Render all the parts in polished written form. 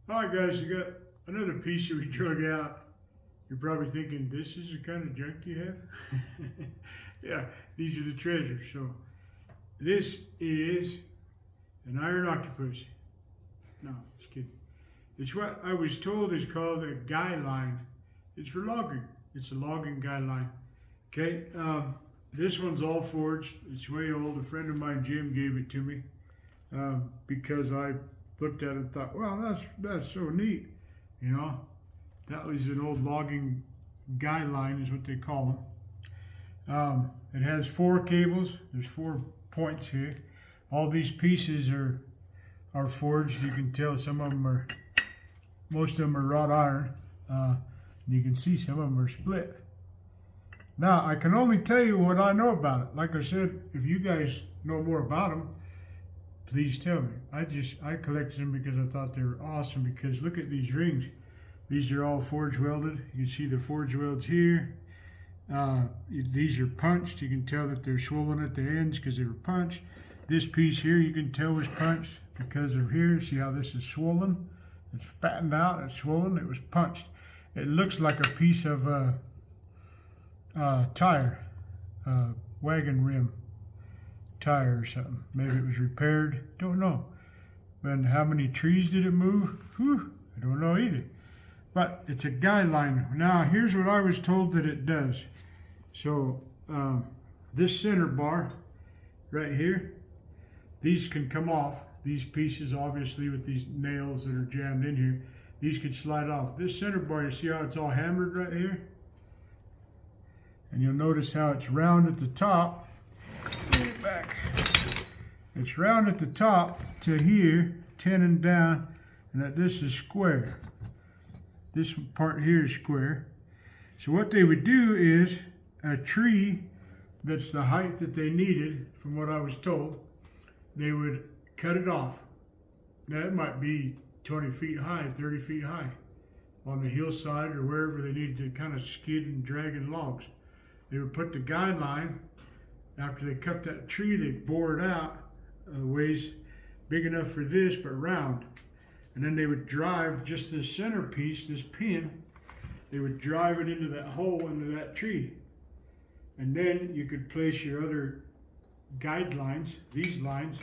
Alright guys, you got another piece that we drug out. You're probably thinking, this is the kind of junk you have? Yeah, these are the treasures. So, this is an iron octopus. No, just kidding. It's what I was told is called a Guyline. It's for logging. It's a logging Guyline. Okay, this one's all forged. It's way old. A friend of mine, Jim, gave it to me because I looked at it and thought, well, that's so neat. You know, that was an old logging Guyline is what they call them. It has 4 cables. There's 4 points here. All these pieces are forged. You can tell some of them are, most of them are wrought iron. You can see some of them are split. Now, I can only tell you what I know about it. Like I said, if you guys know more about them, please tell me. I collected them because I thought they were awesome, because look at these rings. These are all forge welded. You can see the forge welds here. These are punched. You can tell that they're swollen at the ends because they were punched. This piece here you can tell was punched because of here. See how this is swollen? It's fattened out, it's swollen, it was punched. It looks like a piece of tire, wagon rim tire or something. Maybe it was repaired, don't know. And how many trees did it move? Whew, I don't know either. But it's a Guyline. Now here's what I was told that it does. So this center bar right here, these can come off. These pieces, obviously, with these nails that are jammed in here, these could slide off. This center bar, you see how it's all hammered right here? And you'll notice how it's round at the top. Bring it back. It's round at the top to here, tenon down, and that this is square. This part here is square. So what they would do is a tree that's the height that they needed, from what I was told, they would cut it off. Now it might be 20 feet high, 30 feet high, on the hillside or wherever they needed to kind of skid and drag in logs. They would put the Guyline, after they cut that tree, they'd bore it out ways big enough for this, but round. And then they would drive just this centerpiece, this pin, they would drive it into that hole into that tree. And then you could place your other guide lines, these lines,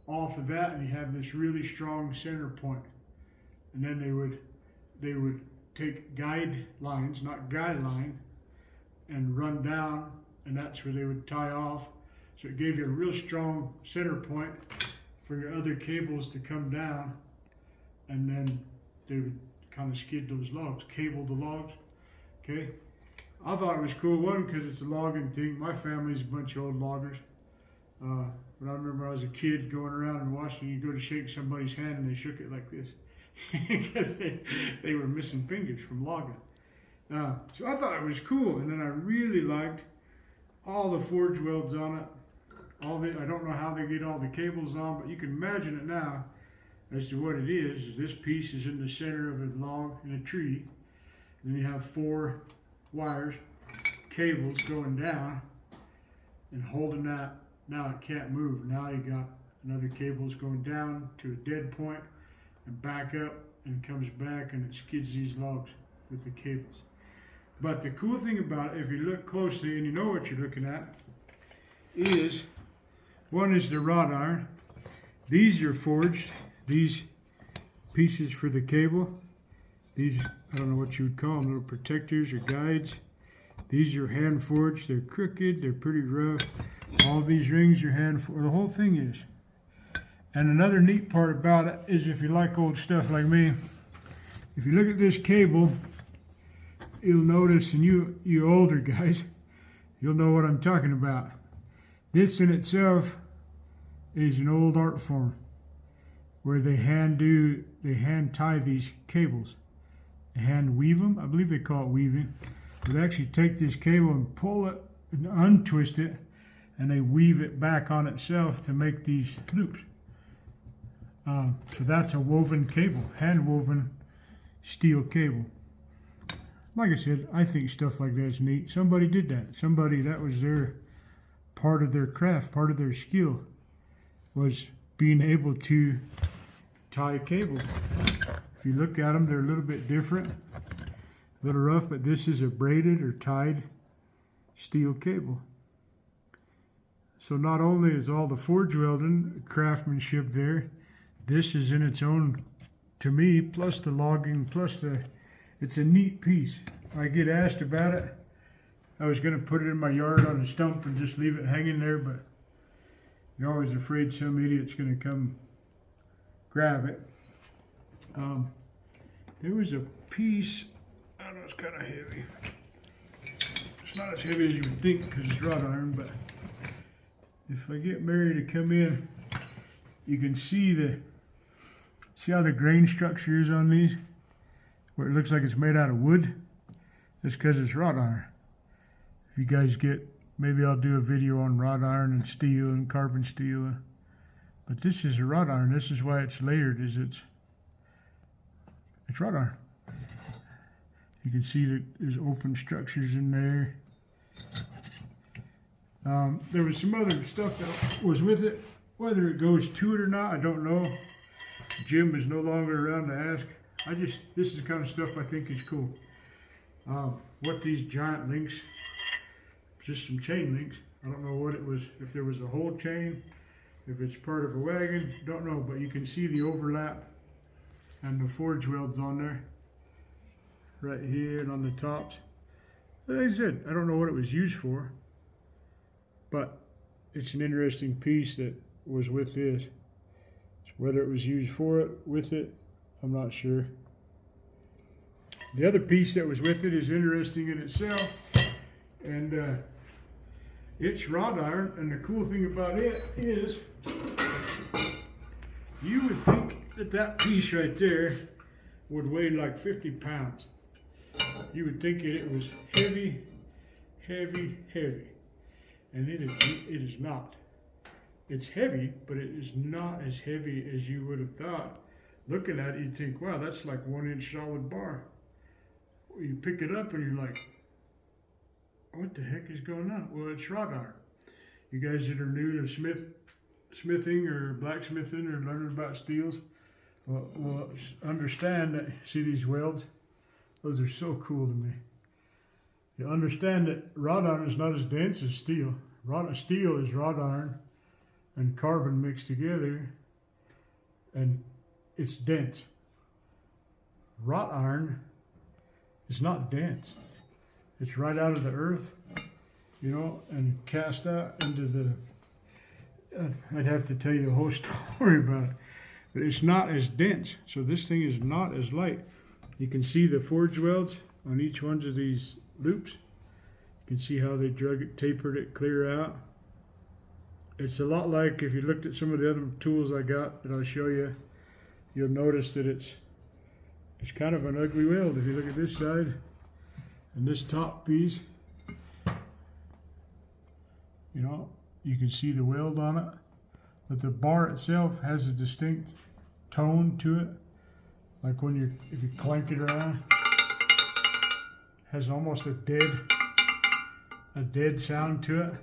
off of that, and you have this really strong center point. And then they would take guide lines, not Guyline, and run down, and that's where they would tie off. So it gave you a real strong center point for your other cables to come down, and then they would kind of skid those logs, cable the logs. Okay, I thought it was cool, one, because it's a logging thing. My family's a bunch of old loggers. But I remember I was a kid going around and watching, you go to shake somebody's hand and they shook it like this because they were missing fingers from logging. So I thought it was cool, and then I really liked all the forge welds on it. I don't know how they get all the cables on, but you can imagine it now as to what it is. This piece is in the center of a log in a tree. Then you have 4 wires, cables going down and holding that. Now it can't move. Now you got another cables going down to a dead point and back up, and comes back, and it skids these logs with the cables. But the cool thing about it, if you look closely and you know what you're looking at, is one is the wrought iron. These are forged. These pieces for the cable. These, I don't know what you would call them, little protectors or guides. These are hand forged. They're crooked. They're pretty rough. All these rings are hand forged. The whole thing is. And another neat part about it is, if you like old stuff like me, if you look at this cable, you'll notice, and you older guys, you'll know what I'm talking about. This in itself is an old art form where they hand tie these cables. They hand weave them. I believe they call it weaving. They actually take this cable and pull it and untwist it, and they weave it back on itself to make these loops. So that's a woven cable, hand woven steel cable. Like I said, I think stuff like that is neat. Somebody did that. Somebody, that was their part of their craft, part of their skill, was being able to tie cable. If you look at them, they're a little bit different, a little rough, but this is a braided or tied steel cable. So not only is all the forge welding craftsmanship there, this is in its own, to me, plus the logging, plus it's a neat piece. I get asked about it. I was going to put it in my yard on a stump and just leave it hanging there, but you're always afraid some idiot's going to come grab it. There was a piece, I don't know, it's kind of heavy. It's not as heavy as you would think because it's wrought iron, but if I get Mary to come in, you can see how the grain structure is on these, where it looks like it's made out of wood. That's because it's wrought iron. If you guys get, maybe I'll do a video on wrought iron and steel and carbon steel. But this is a wrought iron. This is why it's layered, is it's wrought iron. You can see that there's open structures in there. There was some other stuff that was with it. Whether it goes to it or not, I don't know. Jim is no longer around to ask. This is the kind of stuff I think is cool. What these giant links, just some chain links. I don't know what it was, if there was a whole chain, if it's part of a wagon, don't know, but you can see the overlap and the forge welds on there, right here and on the tops. Like I said, I don't know what it was used for, but it's an interesting piece that was with this. Whether it was used for it, with it, I'm not sure. The other piece that was with it is interesting in itself, and it's wrought iron, and the cool thing about it is you would think that piece right there would weigh like 50 pounds. You would think it was heavy, heavy, heavy, and it is not. It's heavy, but it is not as heavy as you would have thought. Looking at it, you'd think, wow, that's like 1 inch solid bar. You pick it up and you're like, what the heck is going on? Well, it's wrought iron. You guys that are new to smithing or blacksmithing or learning about steels will understand that. See these welds? Those are so cool to me. You understand that wrought iron is not as dense as steel. Steel is wrought iron and carbon mixed together, and it's dense. Wrought iron is not dense. It's right out of the earth, you know, and cast out into the, I'd have to tell you the whole story about it, but it's not as dense. So this thing is not as light. You can see the forge welds on each one of these loops. You can see how they drug it, tapered it clear out. It's a lot like if you looked at some of the other tools I got that I'll show you, you'll notice that it's kind of an ugly weld. If you look at this side and this top piece, you know, you can see the weld on it, but the bar itself has a distinct tone to it. Like when if you clank it around, it has almost a dead sound to it.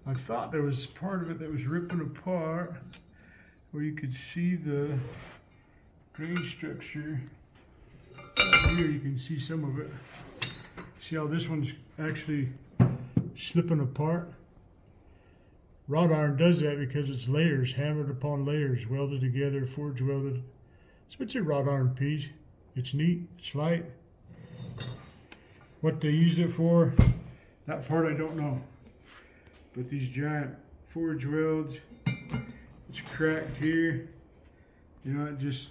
I thought there was part of it that was ripping apart, where you could see the grain structure. Right here you can see some of it. See how this one's actually slipping apart? Wrought iron does that because it's layers, hammered upon layers, welded together, forge welded. So it's a wrought iron piece. It's neat, it's light. What they used it for, that part I don't know. But these giant forge welds, it's cracked here. You know, it just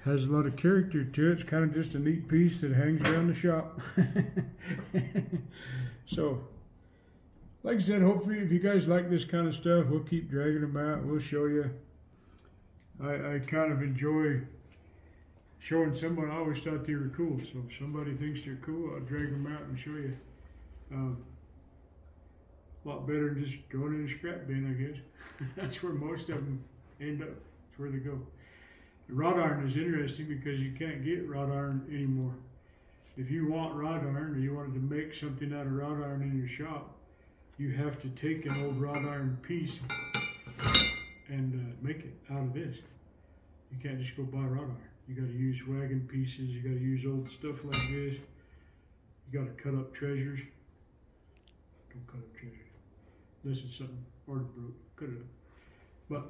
has a lot of character to it. It's kind of just a neat piece that hangs around the shop. So, like I said, hopefully if you guys like this kind of stuff, we'll keep dragging them out. We'll show you. I kind of enjoy showing someone. I always thought they were cool. So if somebody thinks they're cool, I'll drag them out and show you. A lot better than just going in a scrap bin, I guess. That's where most of them end up. That's where they go. The wrought iron is interesting because you can't get wrought iron anymore. If you want wrought iron, or you wanted to make something out of wrought iron in your shop, you have to take an old wrought iron piece and make it out of this. You can't just go buy wrought iron. You got to use wagon pieces. You got to use old stuff like this. You got to cut up treasures. Don't cut up treasures. This is something already broke. Cut it up. But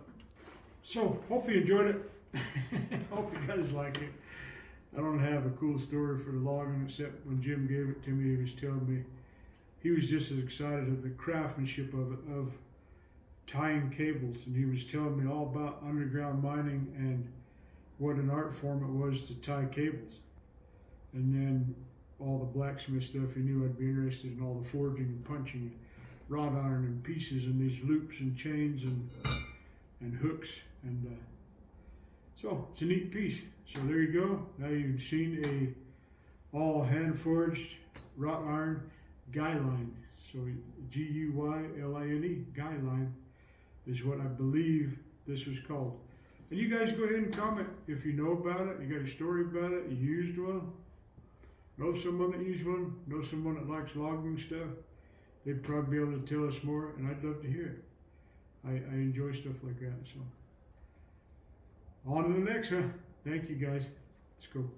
so hopefully you enjoyed it. Hope you guys like it. I don't have a cool story for the logging except when Jim gave it to me, he was telling me he was just as excited of the craftsmanship of it, of tying cables, and he was telling me all about underground mining and what an art form it was to tie cables. And then all the blacksmith stuff, he knew I'd be interested in all the forging and punching and wrought iron and pieces and these loops and chains and hooks, and so it's a neat piece. So there you go. Now you've seen a all hand forged wrought iron Guyline. So G-U-Y-L-I-N-E, Guyline is what I believe this was called. And you guys go ahead and comment if you know about it, you got a story about it, you used one, know someone that used one, know someone that likes logging stuff. They'd probably be able to tell us more, and I'd love to hear it. I enjoy stuff like that. So on to the next, huh? Thank you guys. Let's go.